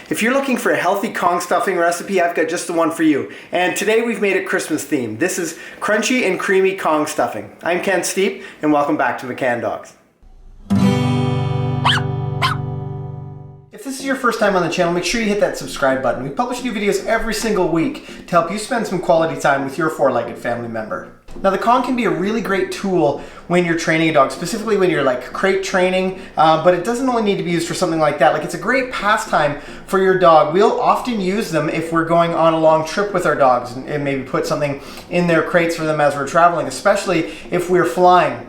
If you're looking for a healthy Kong stuffing recipe, I've got just the one for you. And today we've made it Christmas themed. This is crunchy and creamy Kong stuffing. I'm Ken Steep, and welcome back to McCann Dogs. If this is your first time on the channel, make sure you hit that subscribe button. We publish new videos every single week to help you spend some quality time with your four-legged family member. Now, the Kong can be a really great tool when you're training a dog, specifically when you're like crate training, but it doesn't only need to be used for something like that. Like, it's a great pastime for your dog. We'll often use them if we're going on a long trip with our dogs and maybe put something in their crates for them as we're traveling, especially if we're flying.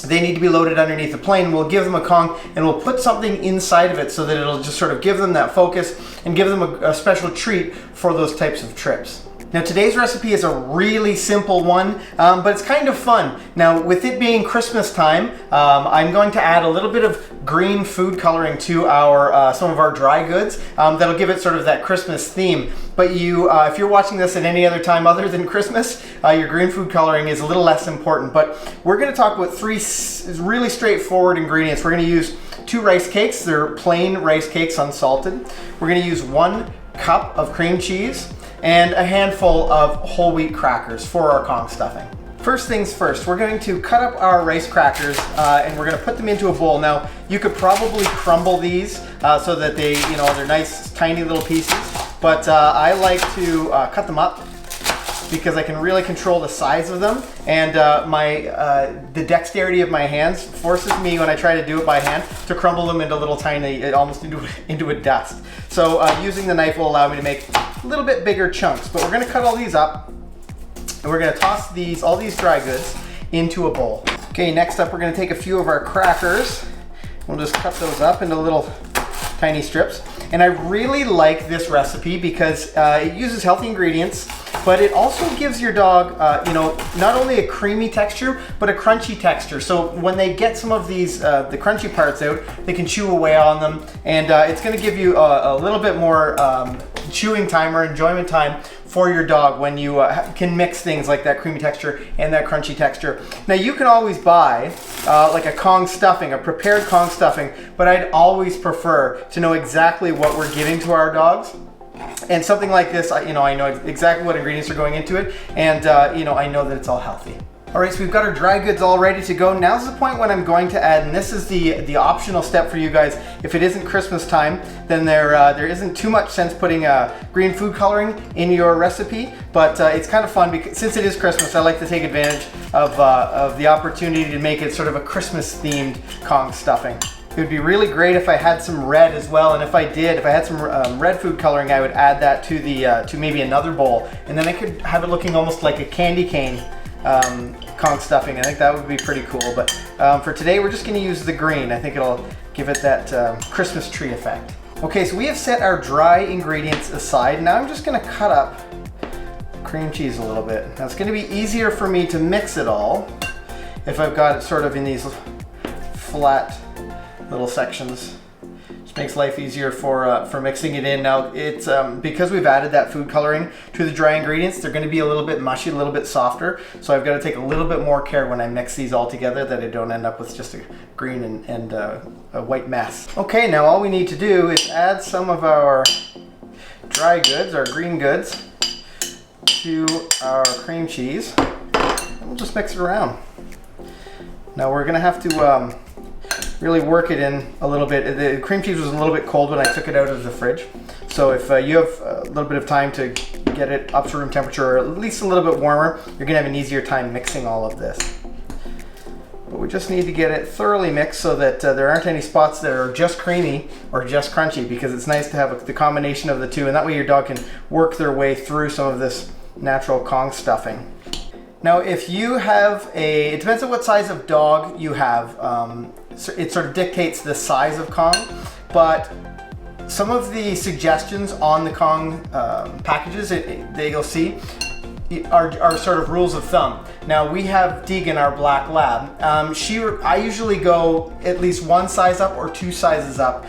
They need to be loaded underneath the plane. We'll give them a Kong and we'll put something inside of it so that it'll just sort of give them that focus and give them a special treat for those types of trips. Now, today's recipe is a really simple one, but it's kind of fun. Now, with it being Christmas time, I'm going to add a little bit of green food coloring to our some of our dry goods. That'll give it sort of that Christmas theme. But if you're watching this at any other time other than Christmas, your green food coloring is a little less important. But we're going to talk about three really straightforward ingredients. We're going to use 2 rice cakes. They're plain rice cakes, unsalted. We're going to use 1 cup of cream cheese and a handful of whole wheat crackers for our Kong stuffing. First things first, we're going to cut up our rice crackers and we're going to put them into a bowl. Now, you could probably crumble these so that they're nice tiny little pieces, but I like to cut them up because I can really control the size of them, and the dexterity of my hands forces me, when I try to do it by hand, to crumble them into little tiny, almost into a dust. So using the knife will allow me to make a little bit bigger chunks, but we're going to cut all these up and we're going to toss all these dry goods into a bowl. Okay, next up we're going to take a few of our crackers. We'll just cut those up into little tiny strips. And I really like this recipe because it uses healthy ingredients, but it also gives your dog, not only a creamy texture, but a crunchy texture. So when they get some of these, the crunchy parts out, they can chew away on them, and it's going to give you a little bit more chewing time or enjoyment time for your dog when you can mix things like that creamy texture and that crunchy texture. Now, you can always buy like a Kong stuffing, a prepared Kong stuffing, but I'd always prefer to know exactly what we're giving to our dogs. And something like this, I know exactly what ingredients are going into it, and I know that it's all healthy. All right, so we've got our dry goods all ready to go. Now's the point when I'm going to add, and this is the optional step for you guys. If it isn't Christmas time, then there isn't too much sense putting green food coloring in your recipe, but it's kind of fun because since it is Christmas, I like to take advantage of the opportunity to make it sort of a Christmas-themed Kong stuffing. It would be really great if I had some red as well, and if I had some red food coloring, I would add that to maybe another bowl, and then I could have it looking almost like a candy cane Kong stuffing. I think that would be pretty cool, but for today we're just going to use the green. I think it'll give it that Christmas tree effect. Okay, so we have set our dry ingredients aside. Now I'm just going to cut up cream cheese a little bit. Now it's going to be easier for me to mix it all if I've got it sort of in these flat little sections. Just makes life easier for mixing it in. Now, it's because we've added that food coloring to the dry ingredients, they're going to be a little bit mushy, a little bit softer, so I've got to take a little bit more care when I mix these all together that I don't end up with just a green and a white mess. Okay, now all we need to do is add some of our dry goods, our green goods, to our cream cheese, and we'll just mix it around. Now we're going to have to really work it in a little bit. The cream cheese was a little bit cold when I took it out of the fridge. So if you have a little bit of time to get it up to room temperature, or at least a little bit warmer, you're gonna have an easier time mixing all of this. But we just need to get it thoroughly mixed so that there aren't any spots that are just creamy or just crunchy, because it's nice to have the combination of the two, and that way your dog can work their way through some of this natural Kong stuffing. Now, if you have it depends on what size of dog you have. It sort of dictates the size of Kong, but some of the suggestions on the Kong packages that you'll see are sort of rules of thumb. Now, we have Deegan, our black lab. I usually go at least 1 size up or 2 sizes up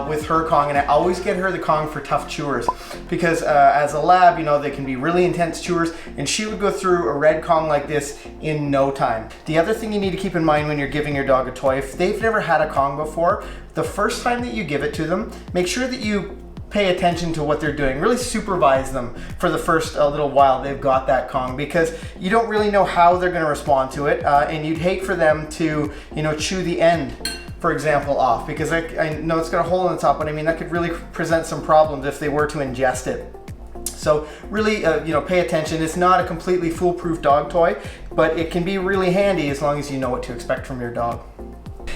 with her Kong, and I always get her the Kong for tough chewers because as a lab, they can be really intense chewers, and she would go through a red Kong like this in no time. The other thing you need to keep in mind when you're giving your dog a toy, if they've never had a Kong before, the first time that you give it to them, make sure that you pay attention to what they're doing. Really supervise them for the first little while they've got that Kong, because you don't really know how they're going to respond to it, and you'd hate for them to, chew the end, for example, off, because I know it's got a hole in the top, but I mean that could really present some problems if they were to ingest it. So really, pay attention. It's not a completely foolproof dog toy, but it can be really handy as long as you know what to expect from your dog.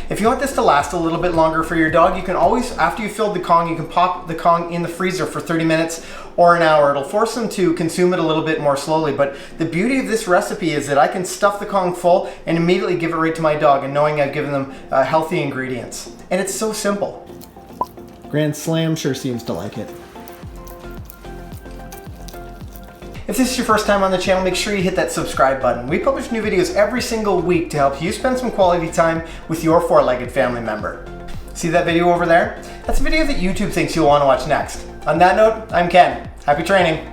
If you want this to last a little bit longer for your dog, you can always, after you filled the Kong, you can pop the Kong in the freezer for 30 minutes or an hour. It'll force them to consume it a little bit more slowly. But the beauty of this recipe is that I can stuff the Kong full and immediately give it right to my dog, and knowing I've given them healthy ingredients. And it's so simple. Grand Slam sure seems to like it. If this is your first time on the channel, make sure you hit that subscribe button. We publish new videos every single week to help you spend some quality time with your four-legged family member. See that video over there? That's a video that YouTube thinks you'll want to watch next. On that note, I'm Ken. Happy training.